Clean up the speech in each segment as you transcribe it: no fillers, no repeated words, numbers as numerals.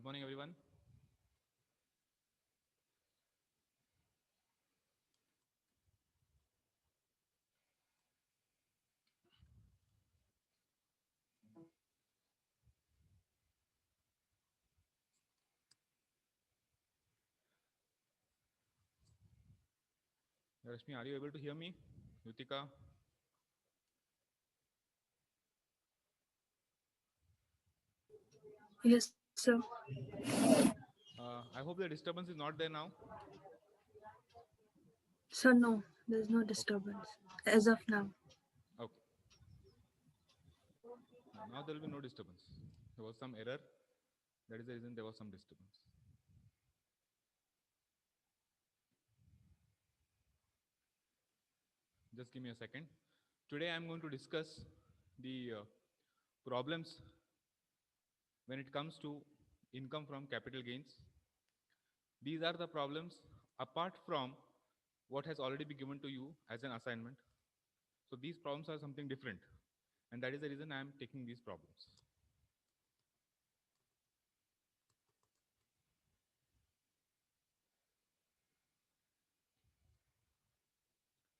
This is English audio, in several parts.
morning, everyone. Rashmi, are you able to hear me? Yutika? Yes, sir. I hope the disturbance is not there now. Sir, no, there's no Okay. disturbance as of now. Okay. Now there will be no disturbance. There was some error. That is the reason there was some disturbance. Just give me a second. Today I am going to discuss the problems when it comes to income from capital gains. These are the problems apart from what has already been given to you as an assignment. So these problems are something different. And that is the reason I am taking these problems.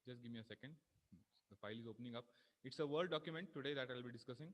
Just give me a second. The file is opening up. It's a Word document today that I'll be discussing.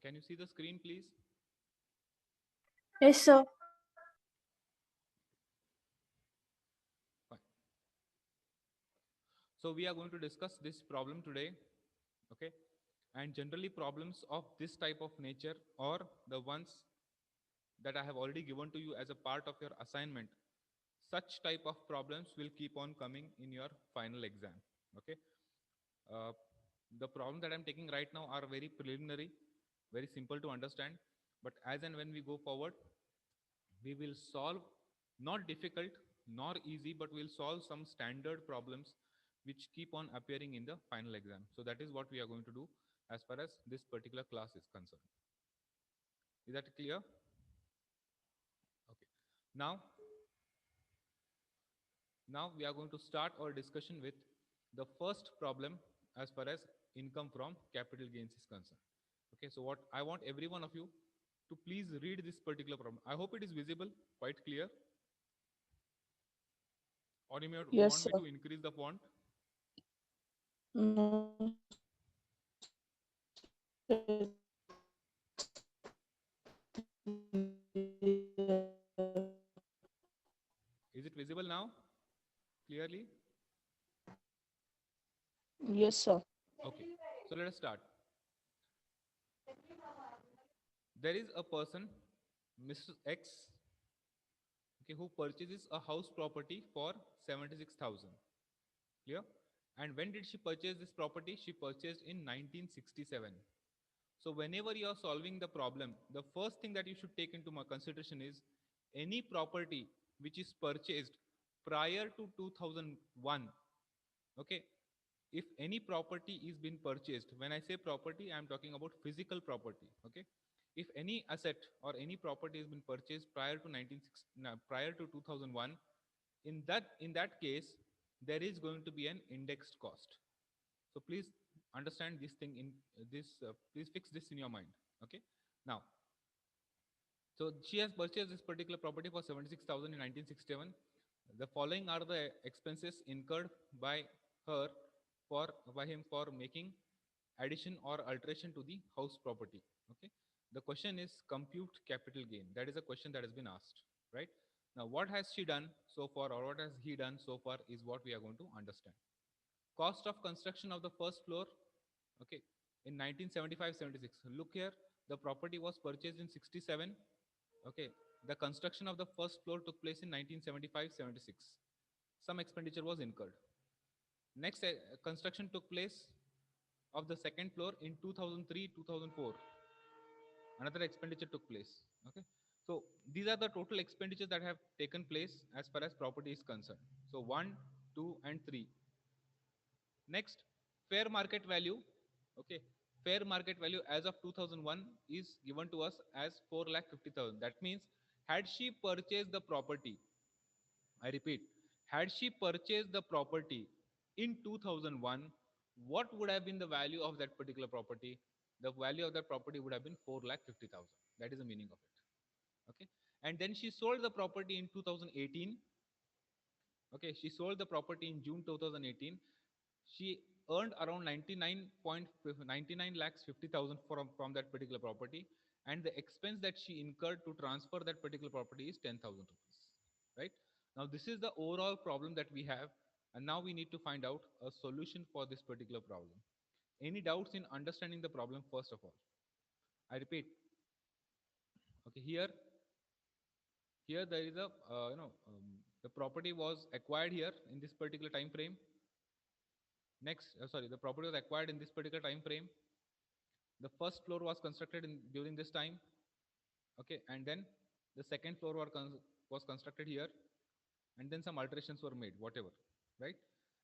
Can you see the screen, please? Yes, sir. Fine. So we are going to discuss this problem today. Okay. And generally problems of this type of nature or the ones that I have already given to you as a part of your assignment, such type of problems will keep on coming in your final exam. Okay. Uh, the problem that I'm taking right now are very preliminary, very simple to understand. But as and when we go forward, we will solve not difficult nor easy, but we'll solve some standard problems which keep on appearing in the final exam. So that is what we are going to do as far as this particular class is concerned. Is that clear? Okay. Now, now we are going to start our discussion with the first problem as far as income from capital gains is concerned. Okay, so what I want every one of you to please read this particular problem. I hope it is visible, quite clear. Or you may Yes, want me sir. to increase the font. Is it visible now clearly? Yes, sir. Okay, so let us start. There is a person, Mr. X, okay, who purchases a house property for 76,000. Clear? And when did she purchase this property? She purchased in 1967. So whenever you are solving the problem, the first thing that you should take into consideration is any property which is purchased prior to 2001. Okay, if any property is been purchased, when I say property, I am talking about physical property. Okay, if any asset or any property has been purchased prior to 1960, prior to 2001, in that case, there is going to be an indexed cost. So please understand this thing in this. Please fix this in your mind. Okay. Now, so she has purchased this particular property for 76,000 in 1967. The following are the expenses incurred by her for by him for making addition or alteration to the house property. Okay. The question is compute capital gain. That is a question that has been asked, right? Now, what has she done so far, or what has he done so far, is what we are going to understand. Cost of construction of the first floor, okay, in 1975-76. Look here, the property was purchased in 67. Okay, the construction of the first floor took place in 1975-76. Some expenditure was incurred. Next, construction took place of the second floor in 2003-2004. Another expenditure took place. Okay, so these are the total expenditures that have taken place as far as property is concerned. So 1, 2, and 3. Next, fair market value. Okay, fair market value as of 2001 is given to us as 4,50,000. That means, had she purchased the property, I repeat, had she purchased the property in 2001, what would have been the value of that particular property? The value of that property would have been 4,50,000. That is the meaning of it. Okay, and then she sold the property in 2018. Okay, she sold the property in June 2018. She earned around 99 lakhs 50,000 from that particular property, and the expense that she incurred to transfer that particular property is 10,000 rupees. Right? Now, this is the overall problem that we have, and now we need to find out a solution for this particular problem. Any doubts in understanding the problem? First of all, I repeat. Okay, here there is a the property was acquired here in this particular time frame. Next, sorry, the property was acquired in this particular time frame. The first floor was constructed during this time. Okay, and then the second floor was constructed here, and then some alterations were made, whatever, right?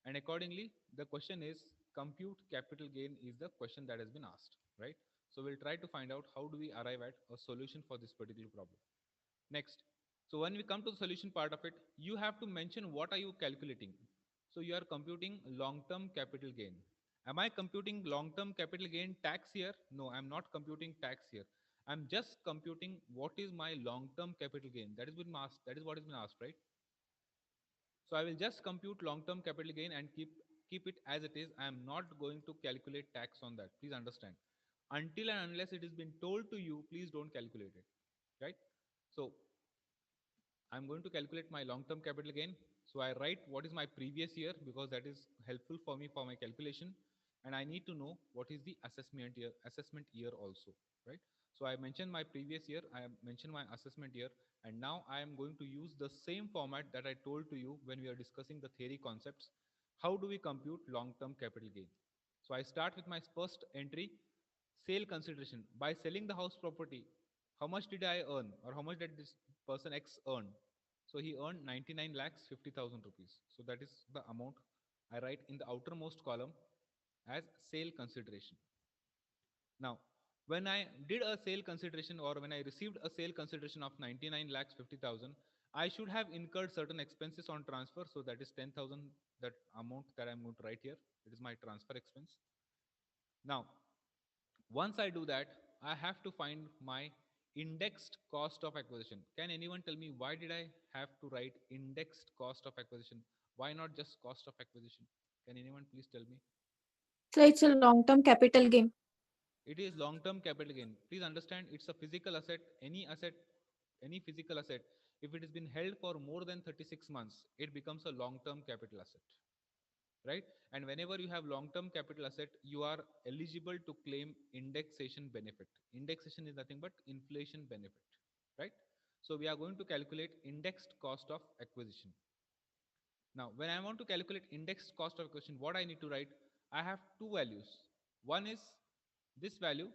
And accordingly, the question is compute capital gain is the question that has been asked, right? So we'll try to find out how do we arrive at a solution for this particular problem. Next, so when we come to the solution part of it, you have to mention what are you calculating. So you are computing long-term capital gain. Am I computing long-term capital gain tax here? No, I'm not computing tax here. I'm just computing what is my long-term capital gain. That is been asked. That is what has been asked, right? So I will just compute long-term capital gain and keep it as it is. I am not going to calculate tax on that. Please understand. Until and unless it has been told to you, please don't calculate it, right? So I'm going to calculate my long-term capital gain. So I write what is my previous year because that is helpful for me for my calculation. And I need to know what is the assessment year also, right? So I mentioned my previous year, I mentioned my assessment year, and now I am going to use the same format that I told to you when we are discussing the theory concepts. How do we compute long-term capital gain? So I start with my first entry, sale consideration. By selling the house property, how much did I earn, or how much did this person X earn? So he earned 99 lakhs 50,000 rupees. So that is the amount I write in the outermost column as sale consideration. Now, when I did a sale consideration, or when I received a sale consideration of 99 lakhs 50,000, I should have incurred certain expenses on transfer. So that is 10,000, that amount that I'm going to write here. It is my transfer expense. Now, once I do that, I have to find my indexed cost of acquisition. Can anyone tell me why did I have to write indexed cost of acquisition? Why not just cost of acquisition? Can anyone please tell me? So it's a long-term capital gain. It is long-term capital gain. Please understand, it's a physical asset. Any physical asset, if it has been held for more than 36 months, it becomes a long-term capital asset, right? And whenever you have long term capital asset, you are eligible to claim indexation benefit. Indexation is nothing but inflation benefit, right? So we are going to calculate indexed cost of acquisition. Now when I want to calculate indexed cost of acquisition, what I need to write, I have two values. One is this value,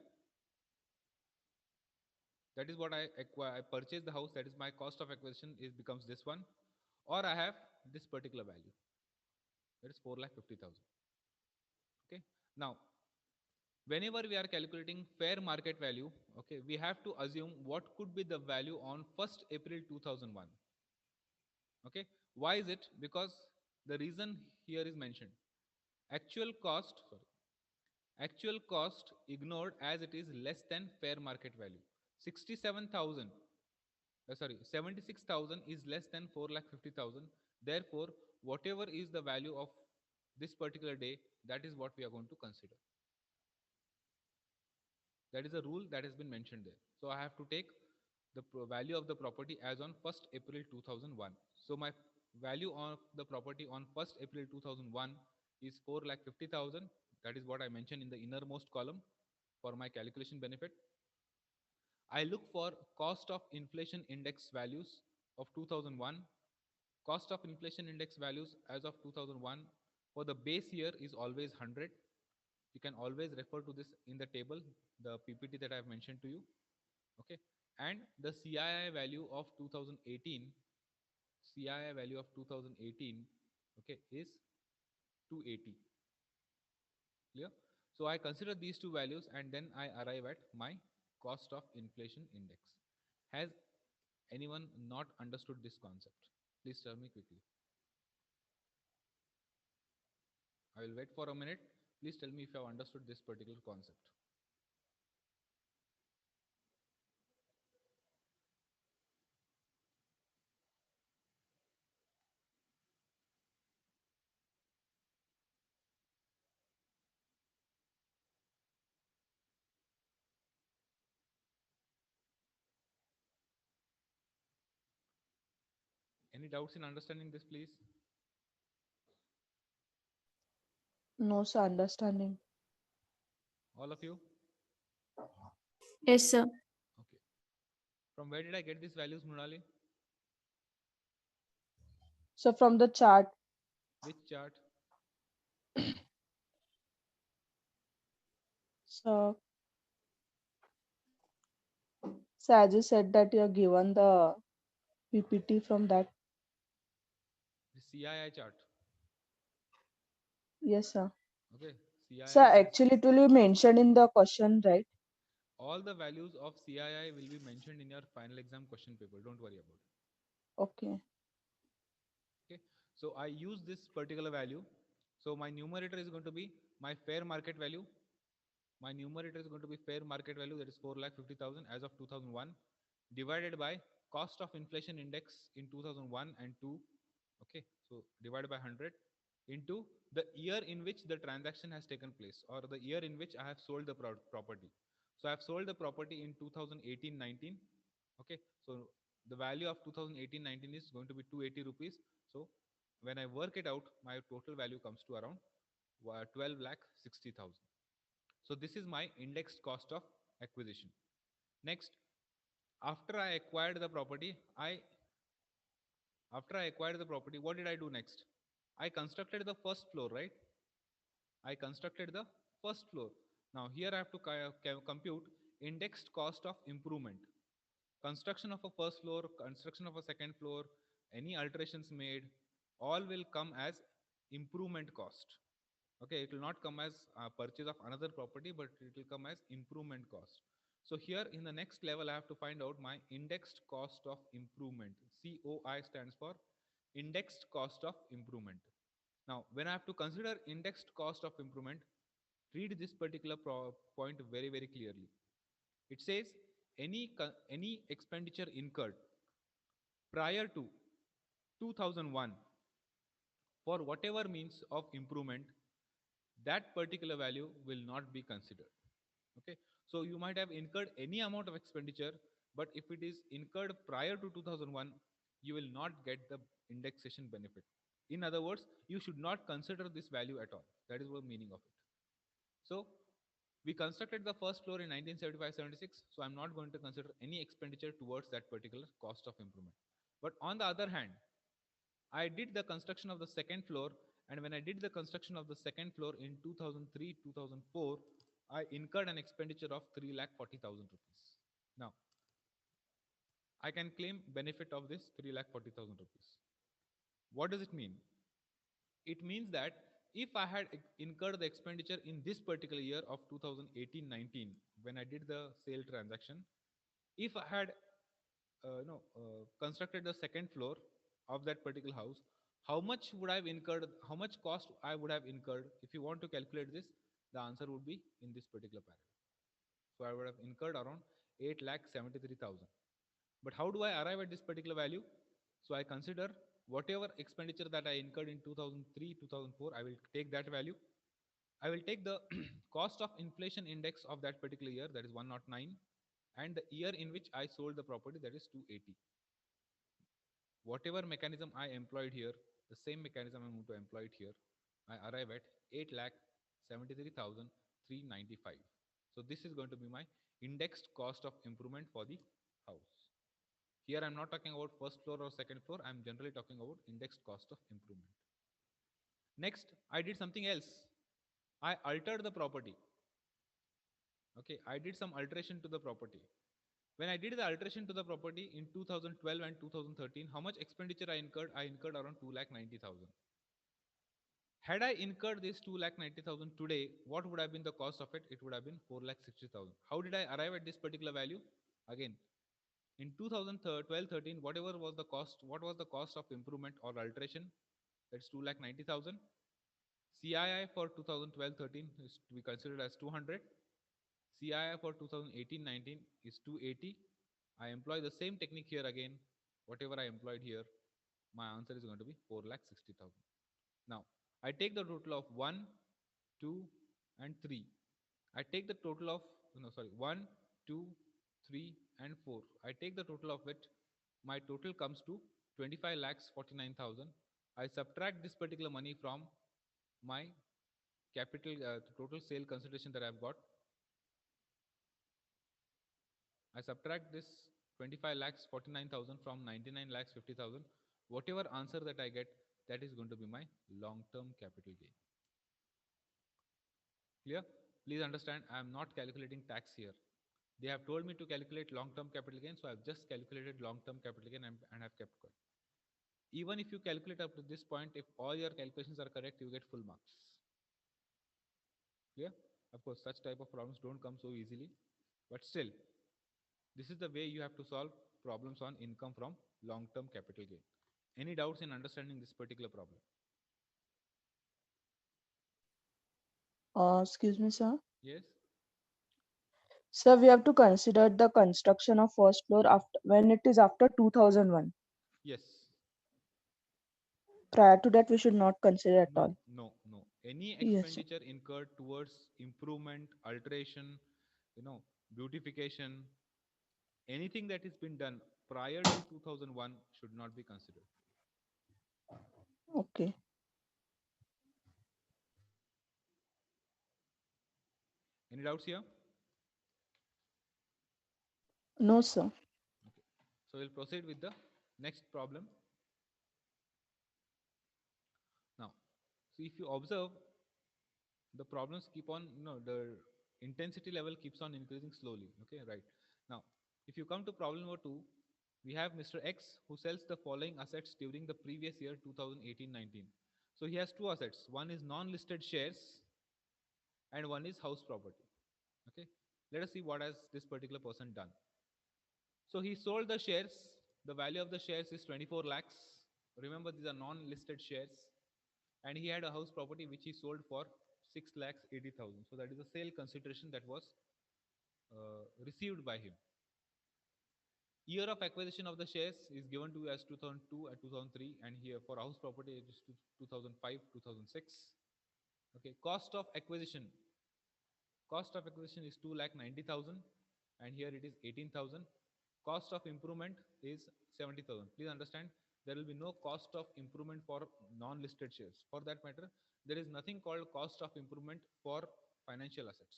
that is what I acquire, I purchase the house, that is my cost of acquisition, is becomes this one. Or I have this particular value, that is 4,50,000. Okay. Now whenever we are calculating fair market value, okay, we have to assume what could be the value on 1st April 2001. Okay. Why is it? Because the reason here is mentioned. Actual cost, sorry, actual cost ignored as it is less than fair market value. 67,000, sorry, 76,000 is less than 4,50,000. Therefore, whatever is the value of this particular day, that is what we are going to consider. That is a rule that has been mentioned there. So I have to take the value of the property as on 1st April 2001. So my value of the property on 1st April 2001 is 4,50,000. That is what I mentioned in the innermost column for my calculation benefit. I look for cost of inflation index values of 2001. Cost of inflation index values as of 2001 for the base year is always 100. You can always refer to this in the table, the PPT that I have mentioned to you. Okay. And the CII value of 2018, CII value of 2018, okay, is 280. Clear? So I consider these two values and then I arrive at my cost of inflation index. Has anyone not understood this concept? Please tell me quickly. I will wait for a minute. Please tell me if you have understood this particular concept. Any doubts in understanding this, please? No, sir, understanding. All of you? Yes, sir. Okay. From where did I get these values, Murali? So from the chart, Which chart? so, so as you said that you are given the PPT from that. The CII chart. Yes, sir. Okay. So CII chart. actually it will be mentioned in the question, right? All the values of CII will be mentioned in your final exam question paper. Don't worry about it. Okay. Okay. So I use this particular value. So my numerator is going to be my fair market value. My numerator is going to be fair market value, that is 4,50,000 as of 2001, divided by cost of inflation index in 2001 and 2. Okay. So divided by 100 into the year in which the transaction has taken place, or the year in which I have sold the property. So I have sold the property in 2018-19. Okay. So the value of 2018-19 is going to be 280 rupees. So when I work it out, my total value comes to around 12,60,000. So this is my indexed cost of acquisition. Next, after I acquired the property, what did I do next? I constructed the first floor, right? I constructed the first floor. Now here I have to compute indexed cost of improvement. Construction of a first floor, construction of a second floor, any alterations made, all will come as improvement cost. Okay, it will not come as purchase of another property, but it will come as improvement cost. So here in the next level, I have to find out my indexed cost of improvement. COI stands for indexed cost of improvement. Now, when I have to consider indexed cost of improvement, read this particular point very, very clearly. It says any expenditure incurred prior to 2001 for whatever means of improvement, that particular value will not be considered. Okay. So you might have incurred any amount of expenditure, but if it is incurred prior to 2001, you will not get the indexation benefit. In other words, you should not consider this value at all. That is the meaning of it. So we constructed the first floor in 1975-76, so I'm not going to consider any expenditure towards that particular cost of improvement. But on the other hand, I did the construction of the second floor, and when I did the construction of the second floor in 2003 2004, I incurred an expenditure of 3,40,000 rupees. Now, I can claim benefit of this 3,40,000 rupees. What does it mean? It means that if I had incurred the expenditure in this particular year of 2018-19 when I did the sale transaction, if I had no constructed the second floor of that particular house, how much would I have incurred? How much cost I would have incurred? If you want to calculate this, the answer would be in this particular paragraph. So I would have incurred around 8,73,000. But how do I arrive at this particular value? So I consider whatever expenditure that I incurred in 2003, 2004, I will take that value. I will take the cost of inflation index of that particular year, that is 109, and the year in which I sold the property, that is 280. Whatever mechanism I employed here, the same mechanism I'm going to employ it here. I arrive at 8,73,395. So this is going to be my indexed cost of improvement for the house. Here I'm not talking about first floor or second floor. I'm generally talking about indexed cost of improvement. Next, I did something else. I altered the property. Okay, I did some alteration to the property. When I did the alteration to the property in 2012 and 2013, how much expenditure I incurred? I incurred around 2,90,000. Had I incurred this 2,90,000 today, what would have been the cost of it? It would have been 4,60,000. How did I arrive at this particular value? Again, in 2012-13, whatever was the cost, what was the cost of improvement or alteration? That's 2,90,000. CII for 2012-13 is to be considered as 200. CII for 2018-19 is 280. I employ the same technique here again. Whatever I employed here, my answer is going to be 4,60,000. Now, I take the total of 1, 2, and 3. I take the total of, 1, 2, 3, and 4. I take the total of it. My total comes to 25,49,000. I subtract this particular money from my capital, total sale consideration that I've got. I subtract this 25 lakhs 49,000 from 99 lakhs 50,000. Whatever answer that I get, that is going to be my long-term capital gain. Clear? Please understand, I am not calculating tax here. They have told me to calculate long-term capital gain, so I've just calculated long-term capital gain and have kept quiet. Even if you calculate up to this point, if all your calculations are correct, you get full marks. Clear? Of course, such type of problems don't come so easily, but still, this is the way you have to solve problems on income from long-term capital gain. Any doubts in understanding this particular problem? Excuse me, sir. Yes? Sir, we have to consider the construction of first floor after when it is after 2001. Yes. Prior to that, we should not consider at No, all. no, no. Any Yes, sir. expenditure incurred towards improvement, alteration, beautification, anything that has been done prior to 2001 should not be considered. Okay. Any doubts here? No, sir. Okay. So we'll proceed with the next problem. Now, so if you observe, the problems keep on, the intensity level keeps on increasing slowly. Okay, right. Now, if you come to problem number 2, we have Mr. X who sells the following assets during the previous year 2018-19. So he has two assets. One is non-listed shares and one is house property. Okay, let us see what has this particular person done. So he sold the shares. The value of the shares is 24 lakhs. Remember, these are non-listed shares. And he had a house property which he sold for 6 lakhs 80,000. So that is the sale consideration that was received by him. Year of acquisition of the shares is given to you as 2002 and 2003, and here for house property it is 2005 2006. Okay, cost of acquisition is 2,90,000, and here it is 18,000. Cost of improvement is 70,000. Please understand, there will be no cost of improvement for non-listed shares. For that matter, there is nothing called cost of improvement for financial assets.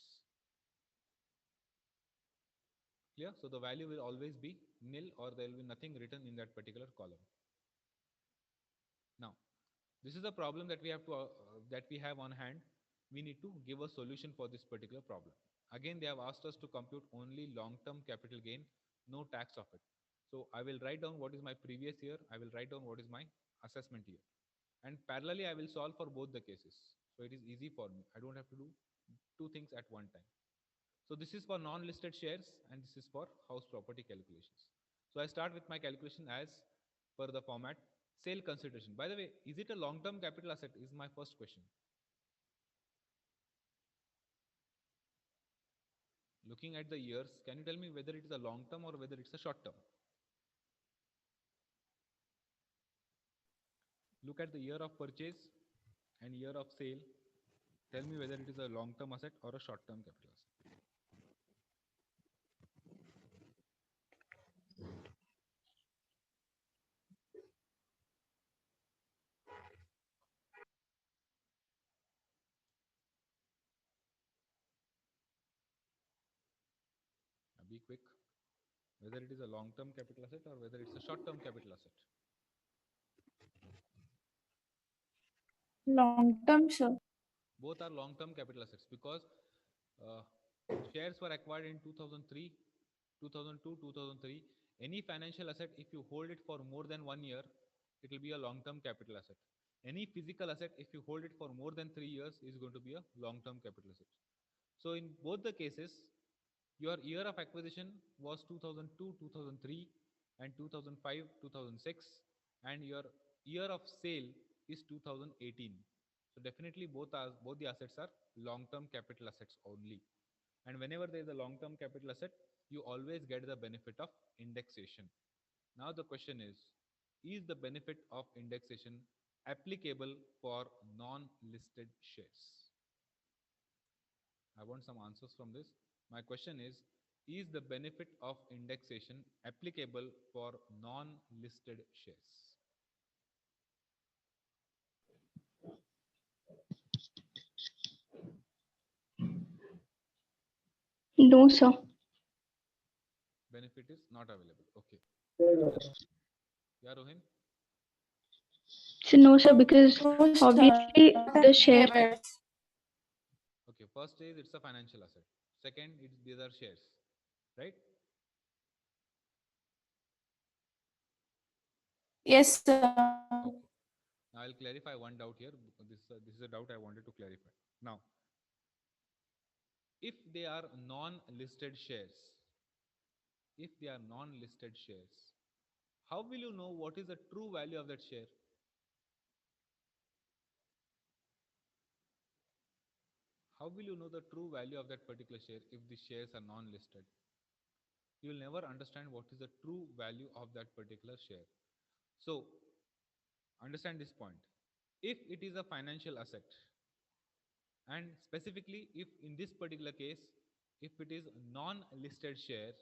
Clear? So the value will always be nil, or there will be nothing written in that particular column. Now, this is a problem that we have on hand. We need to give a solution for this particular problem. Again, they have asked us to compute only long-term capital gain, no tax of it. So I will write down what is my previous year. I will write down what is my assessment year. And parallelly, I will solve for both the cases. So it is easy for me. I don't have to do two things at one time. So this is for non-listed shares and this is for house property calculations. So I start with my calculation as per the format sale consideration. By the way, is it a long-term capital asset is my first question. Looking at the years, can you tell me whether it is a long-term or whether it's a short-term? Look at the year of purchase and year of sale. Tell me whether it is a long-term asset or a short-term capital asset. Now be quick. Whether it is a long-term capital asset or whether it's a short-term capital asset. Long term, sir. Both are long-term capital assets because uh, shares were acquired in 2003, 2002, 2003. Any financial asset, if you hold it for more than 1 year, it will be a long-term capital asset. Any physical asset, if you hold it for more than 3 years, is going to be a long-term capital asset. So in both the cases, your year of acquisition was 2002, 2003, and 2005, 2006, and your year of sale is 2018. So definitely both the assets are long-term capital assets only. And whenever there is a long-term capital asset, you always get the benefit of indexation. Now the question is the benefit of indexation applicable for non-listed shares? I want some answers from this. My question is the benefit of indexation applicable for non-listed shares? No, sir. Benefit is not available. Okay. Yeah, Rohin? So no, sir, because No, sir. obviously the share. Okay, first is it's a financial asset. Second, these are shares, right? Yes, sir. Okay. Now I'll clarify one doubt here. This is a doubt I wanted to clarify. Now, if they are non-listed shares, if they are non-listed shares, how will you know what is the true value of that share? How will you know the true value of that particular share if the shares are non-listed? You will never understand what is the true value of that particular share. So, understand this point. If it is a financial asset, and specifically if in this particular case, if it is non-listed share,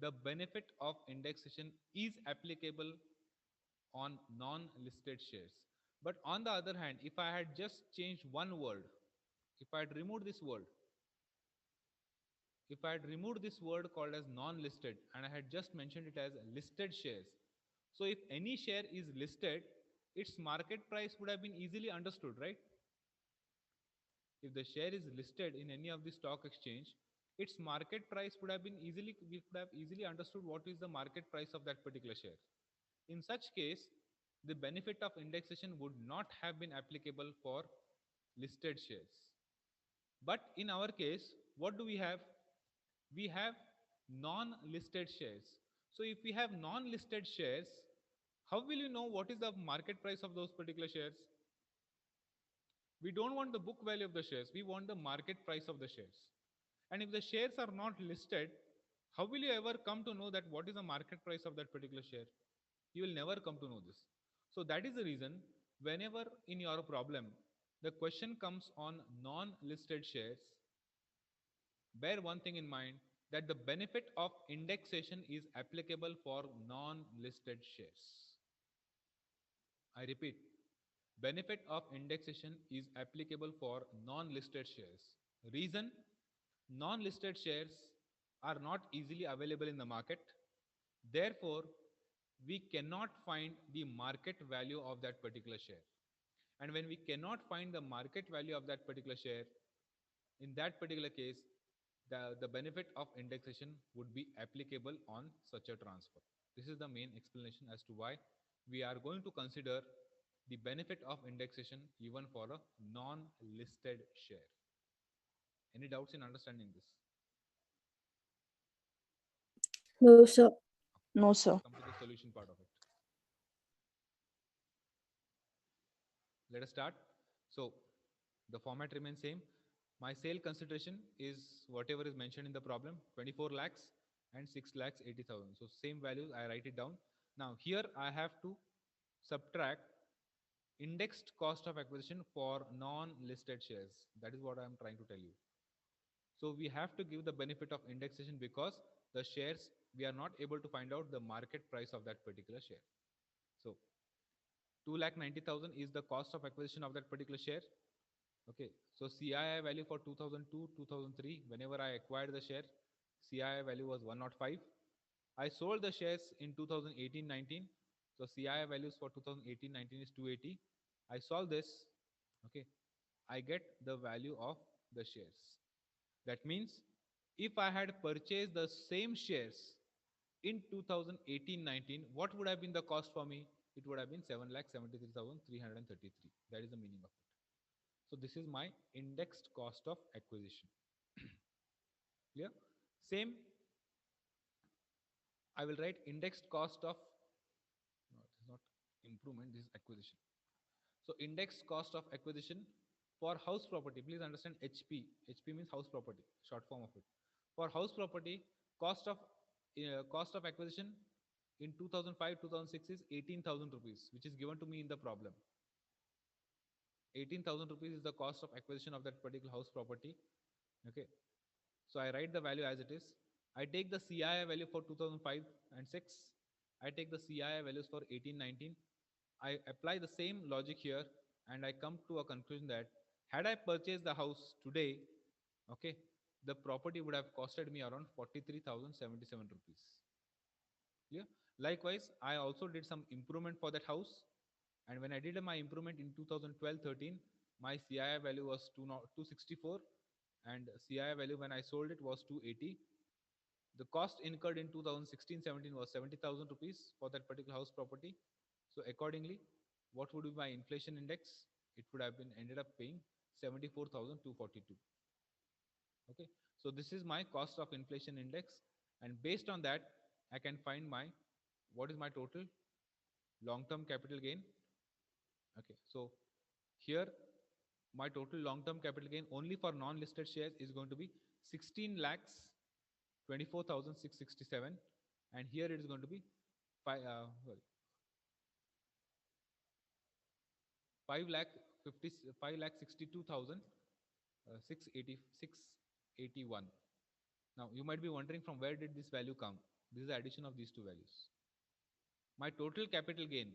the benefit of indexation is applicable on non-listed shares. But on the other hand, if I had just changed one word, if I had removed this word, if I had removed this word called as non-listed and I had just mentioned it as listed shares, so if any share is listed, its market price would have been easily understood, right? If the share is listed in any of the stock exchange, its market price would have been we could have easily understood what is the market price of that particular share. In such case, the benefit of indexation would not have been applicable for listed shares. But in our case, what do we have? We have non-listed shares. So if we have non-listed shares, how will you know what is the market price of those particular shares? We don't want the book value of the shares. We want the market price of the shares. And if the shares are not listed, how will you ever come to know that what is the market price of that particular share? You will never come to know this. So that is the reason whenever in your problem, the question comes on non-listed shares, bear one thing in mind that the benefit of indexation is applicable for non-listed shares. I repeat, benefit of indexation is applicable for non-listed shares. Reason, non-listed shares are not easily available in the market. Therefore, we cannot find the market value of that particular share. And when we cannot find the market value of that particular share, in that particular case, the benefit of indexation would be applicable on such a transfer. This is the main explanation as to why we are going to consider the benefit of indexation even for a non-listed share. Any doubts in understanding this? No, sir. No, sir. Come to the solution part of it. Let us start. So the format remains same. My sale consideration is whatever is mentioned in the problem, 24 lakhs and 6 lakhs 80,000. So same values, I write it down. Now here I have to subtract indexed cost of acquisition for non-listed shares. That is what I am trying to tell you. So we have to give the benefit of indexation because the shares, we are not able to find out the market price of that particular share. So 2,90,000 is the cost of acquisition of that particular share. Okay, so CII value for 2002, 2003, whenever I acquired the share, CII value was 105. I sold the shares in 2018-19. So CII values for 2018-19 is 280. I solve this. Okay, I get the value of the shares. That means if I had purchased the same shares in 2018-19, what would have been the cost for me? It would have been 7,73,333. That is the meaning of it. So this is my indexed cost of acquisition. Clear? Same, I will write indexed cost of, no, it is not improvement, this is acquisition. So indexed cost of acquisition for house property, please understand HP. HP means house property, short form of it. For house property, cost of acquisition in 2005-2006 is 18,000 rupees, which is given to me in the problem. 18,000 rupees is the cost of acquisition of that particular house property. Okay, so I write the value as it is. I take the CII value for 2005 and 6. I take the CII values for 18-19. I apply the same logic here and I come to a conclusion that had I purchased the house today, okay, the property would have costed me around 43,077 rupees. Clear? Likewise, I also did some improvement for that house. And when I did my improvement in 2012-13, my CII value was 264 and CII value when I sold it was 280. The cost incurred in 2016-17 was 70,000 rupees for that particular house property. So accordingly, what would be my inflation index? It would have been ended up paying 74,242. Okay, so this is my cost of inflation index, and based on that, I can find what is my total long-term capital gain. Okay, so here my total long-term capital gain only for non-listed shares is going to be 16 lakhs 24,667, and here it is going to be 5 lakh 681. Now you might be wondering from where did this value come? This is the addition of these two values. My total capital gain,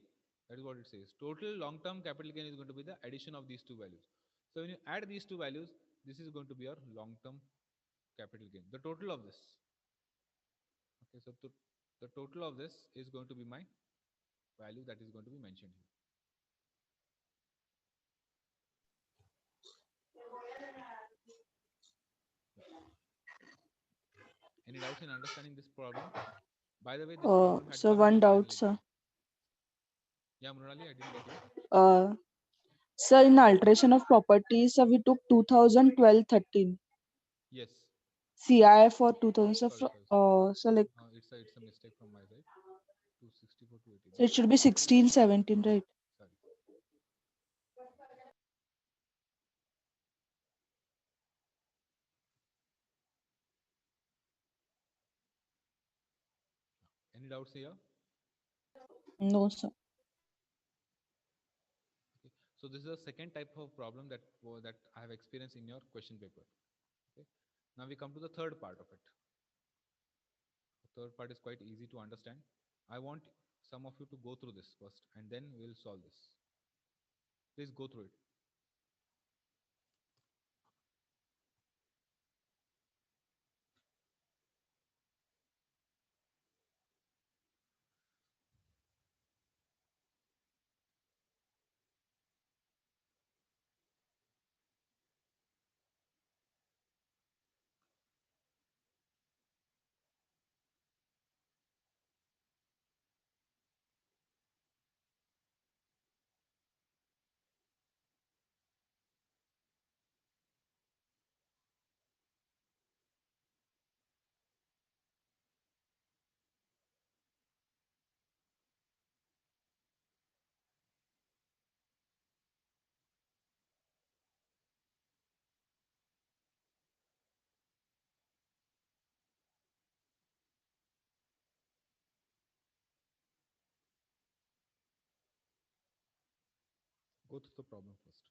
that is what it says. Total long-term capital gain is going to be the addition of these two values. So when you add these two values, this is going to be your long-term capital gain. The total of this. Okay, so the total of this is going to be my value that is going to be mentioned here. Any doubts in understanding this problem? By the way, this problem had So come in one your doubt, question sir. lately. Yeah, Mrunali, I didn't get you. Sir, in alteration of properties, we took 2012-13 Yes. CI for 2000. So, Sorry. so like It's a mistake from my side. 264 to 80. so it should be 16-17, right? Sorry. Any doubts here? No, sir. Okay. So this is the second type of problem that I have experienced in your question paper. Okay. Now we come to the third part of it. The third part is quite easy to understand. I want some of you to go through this first, and then we'll solve this. Please go through it. Go through the problem first.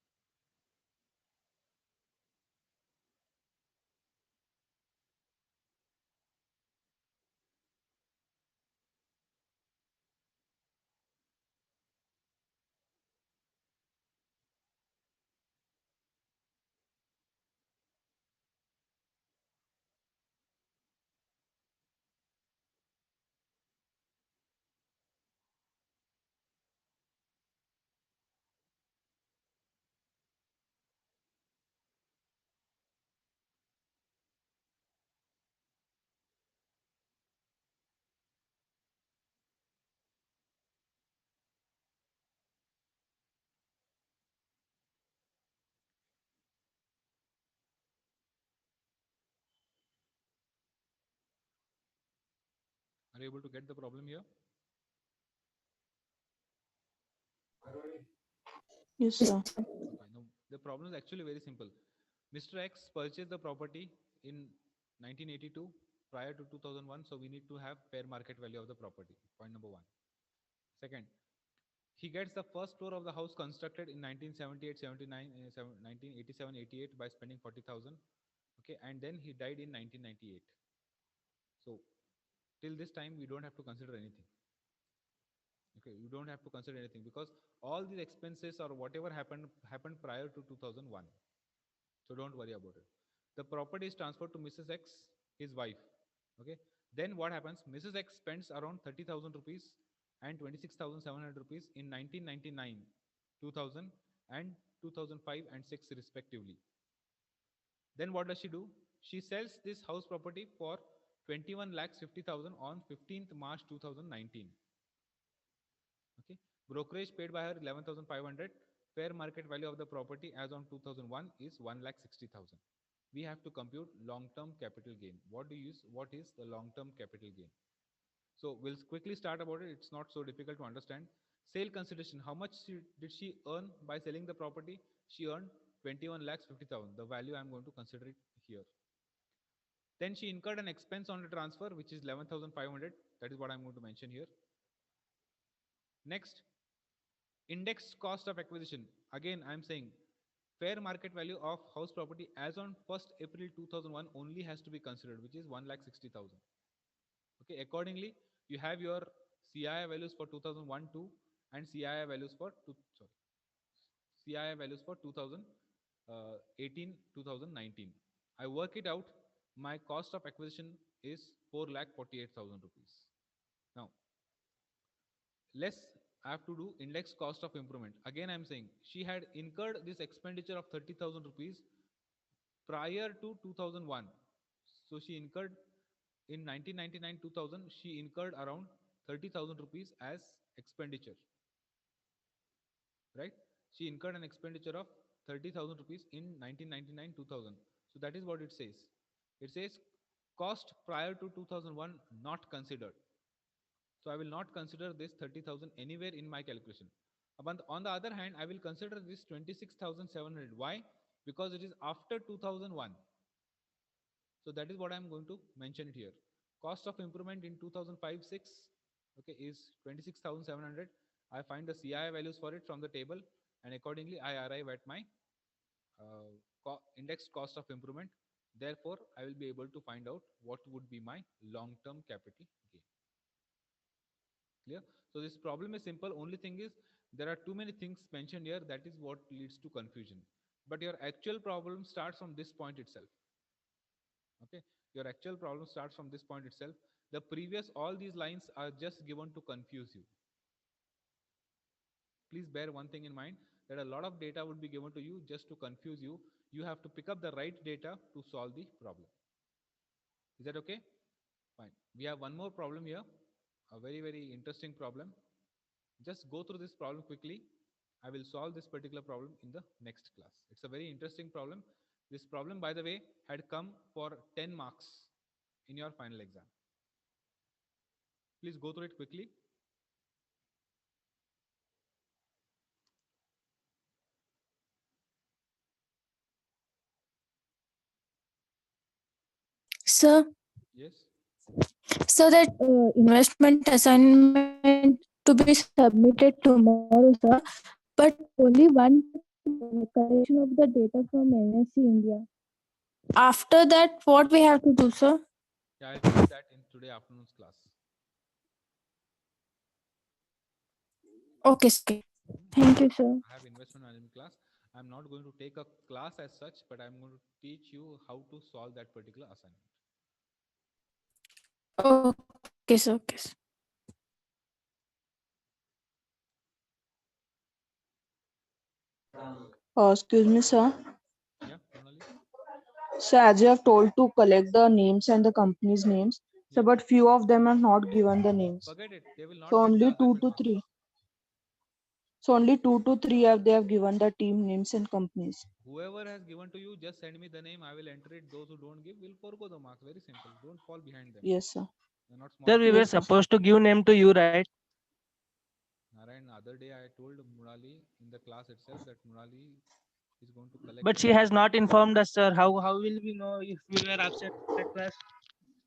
Are you able to get the problem here? Yes, sir. Okay, now the problem is actually very simple. Mr. X purchased the property in 1982 prior to 2001, so we need to have fair market value of the property. Point number one. Second, he gets the first floor of the house constructed in 1978, 79, 1987, 88 by spending 40,000. Okay, and then he died in 1998. So till this time, we don't have to consider anything. Okay, you don't have to consider anything because all these expenses or whatever happened prior to 2001. So don't worry about it. The property is transferred to Mrs. X, his wife. Okay. Then what happens? Mrs. X spends around 30,000 rupees and 26,700 rupees in 1999, 2000, and 2005 and 6 respectively. Then what does she do? She sells this house property for 21 lakhs 50,000 on 15th March 2019. Okay. Brokerage paid by her 11,500. Fair market value of the property as on 2001 is 1 lakh 60,000. We have to compute long-term capital gain. What is the long-term capital gain? So we'll quickly start about it. It's not so difficult to understand. Sale consideration. How much did she earn by selling the property? She earned 21 lakhs 50,000. The value I'm going to consider it here. Then she incurred an expense on the transfer, which is 11,500. That is what I'm going to mention here. Next, index cost of acquisition. Again, I'm saying fair market value of house property as on 1st April 2001 only has to be considered, which is 1,60,000. Okay, accordingly, you have your CII values for 2001-2 and CII values for CII values for 2018-2019. I work it out. My cost of acquisition is 4,48,000 rupees. Now, less I have to do index cost of improvement. Again, I'm saying she had incurred this expenditure of 30,000 rupees prior to 2001. So she incurred in 1999-2000, she incurred around 30,000 rupees as expenditure, right? She incurred an expenditure of 30,000 rupees in 1999-2000. So that is what it says. It says cost prior to 2001 not considered. So I will not consider this 30,000 anywhere in my calculation. But on the other hand, I will consider this 26,700. Why? Because it is after 2001. So that is what I'm going to mention it here. Cost of improvement in 2005-6, okay, is 26,700. I find the CII values for it from the table, and accordingly I arrive at my index cost of improvement. Therefore, I will be able to find out what would be my long-term capital gain. Clear? So this problem is simple. Only thing is there are too many things mentioned here. That is what leads to confusion. But your actual problem starts from this point itself. Okay, your actual problem starts from this point itself. The previous all these lines are just given to confuse you. Please bear one thing in mind, that a lot of data would be given to you just to confuse you. You have to pick up the right data to solve the problem. Is that okay? Fine. We have one more problem here, a very interesting problem. Just go through this problem quickly. I will solve this particular problem in the next class. It's a very interesting problem. This problem, by the way, had come for 10 marks in your final exam. Please go through it quickly. Sir, Yes. so that investment assignment to be submitted tomorrow, sir, but only one collection of the data from NSC India. After that, what we have to do, sir? Yeah, I'll tell you that in today afternoon's class. Okay, sir. Thank you, sir. I have investment management class. I'm not going to take a class as such, but I'm going to teach you how to solve that particular assignment. Okay, sir. Okay, sir. Excuse me, sir. Yeah, Monali? So as you have told to collect the names and the company's names, so Yeah. but few of them are not given the names. Forget it. They will not So get the only two assignment to marks. three. So only 2 to 3 have they have given the team names and companies. Whoever has given to you, just send me the name. I will enter it. Those who don't give will forego the marks. Very simple. Don't fall behind them. Yes, sir. They're not small Sir, we kids. were Yes, sir. supposed to give name to you, right? Narayan, other day I told Murali in the class itself that Murali is going to collect But the she names. has not informed us, sir. How will we know if we were absent at class?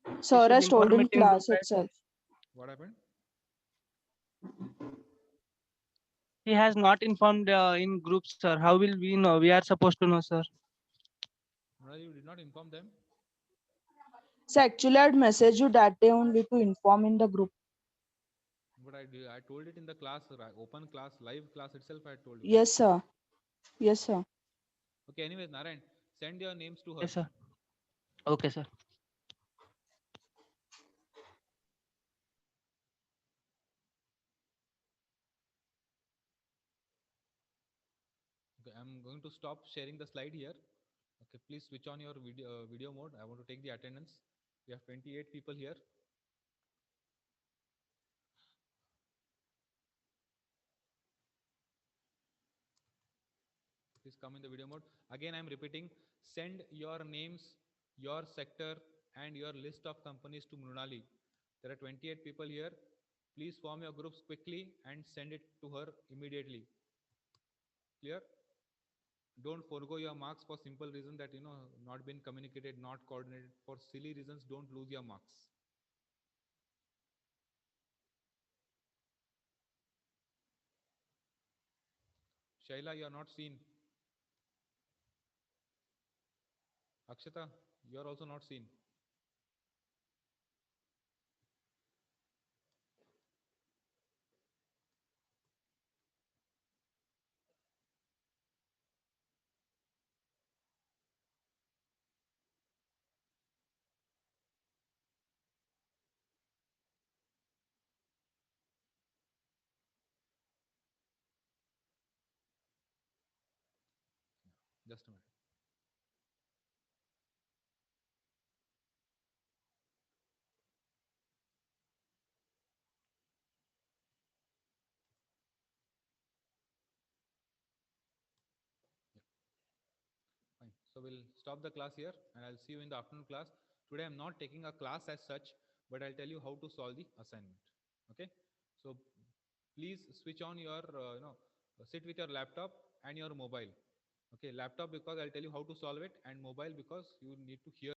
She Sir should has told inform in it in group, class right? itself. What happened? He has not informed in group, sir. How will we know? We are supposed to know, sir. Murali, you did not inform them? So actually I'd message you that day only to inform in the group. But I told it in the class, open class, live class itself. I told you, right? Yes, sir. Yes, sir. Okay, anyways, Narayan, send your names to her. Yes, sir. Okay, sir. Okay, I'm going to stop sharing the slide here. Okay, please switch on your video mode. I want to take the attendance. We have 28 people here. Please come in the video mode. Again, I'm repeating, send your names, your sector, and your list of companies to Mrunali. There are 28 people here. Please form your groups quickly and send it to her immediately. Clear? Don't forego your marks for simple reason that not been communicated, not coordinated. For silly reasons, don't lose your marks. Shaila, you are not seen. Akshata, you are also not seen. Just a minute. Fine. So we'll stop the class here and I'll see you in the afternoon class. Today I'm not taking a class as such, but I'll tell you how to solve the assignment. Okay. So please switch on your, sit with your laptop and your mobile. Okay. Laptop because I'll tell you how to solve it, and mobile because you need to hear